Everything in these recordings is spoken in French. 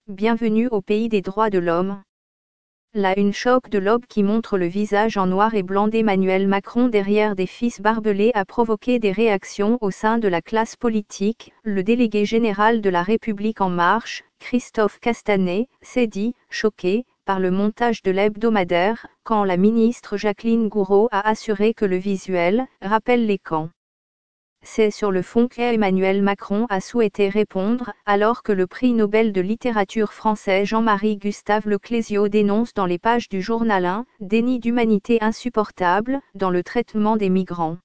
Bienvenue au pays des droits de l'homme. La une choc de l'Aube qui montre le visage en noir et blanc d'Emmanuel Macron derrière des fils barbelés a provoqué des réactions au sein de la classe politique. Le délégué général de La République En Marche, Christophe Castanet, s'est dit « choqué » par le montage de l'hebdomadaire, quand la ministre Jacqueline Gourault a assuré que le visuel « rappelle les camps ». C'est sur le fond qu'Emmanuel Macron a souhaité répondre, alors que le prix Nobel de littérature français Jean-Marie Gustave Leclésio dénonce dans les pages du journal un « déni d'humanité insupportable » dans le traitement des migrants.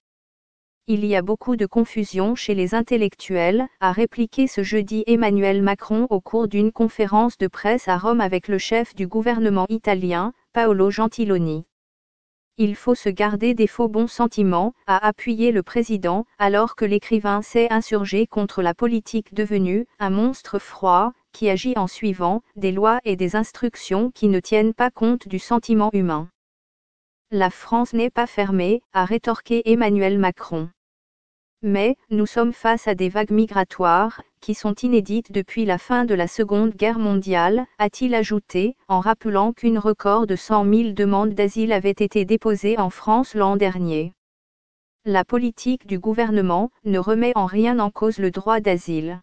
Il y a beaucoup de confusion chez les intellectuels, a répliqué ce jeudi Emmanuel Macron au cours d'une conférence de presse à Rome avec le chef du gouvernement italien, Paolo Gentiloni. Il faut se garder des faux bons sentiments, a appuyé le président, alors que l'écrivain s'est insurgé contre la politique devenue un monstre froid, qui agit en suivant des lois et des instructions qui ne tiennent pas compte du sentiment humain. La France n'est pas fermée, a rétorqué Emmanuel Macron. Mais, nous sommes face à des vagues migratoires, qui sont inédites depuis la fin de la Seconde Guerre mondiale, a-t-il ajouté, en rappelant qu'une record de 100 000 demandes d'asile avait été déposée en France l'an dernier. La politique du gouvernement ne remet en rien en cause le droit d'asile.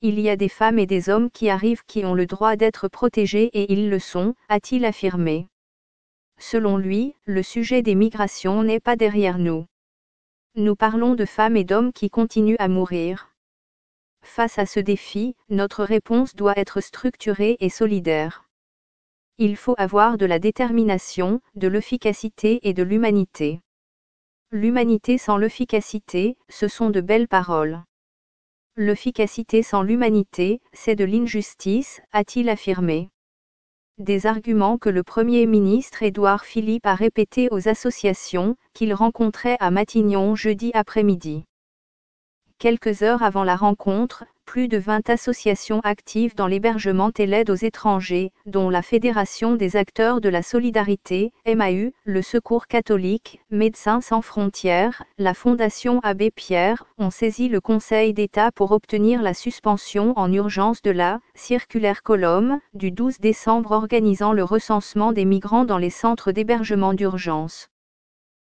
Il y a des femmes et des hommes qui arrivent qui ont le droit d'être protégés et ils le sont, a-t-il affirmé. Selon lui, le sujet des migrations n'est pas derrière nous. Nous parlons de femmes et d'hommes qui continuent à mourir. Face à ce défi, notre réponse doit être structurée et solidaire. Il faut avoir de la détermination, de l'efficacité et de l'humanité. L'humanité sans l'efficacité, ce sont de belles paroles. L'efficacité sans l'humanité, c'est de l'injustice, a-t-il affirmé. Des arguments que le Premier ministre Édouard Philippe a répétés aux associations, qu'il rencontrait à Matignon jeudi après-midi. Quelques heures avant la rencontre, plus de 20 associations actives dans l'hébergement et l'aide aux étrangers, dont la Fédération des acteurs de la solidarité, MAU, le Secours catholique, Médecins sans frontières, la Fondation Abbé Pierre, ont saisi le Conseil d'État pour obtenir la suspension en urgence de la circulaire Colomb, du 12 décembre organisant le recensement des migrants dans les centres d'hébergement d'urgence.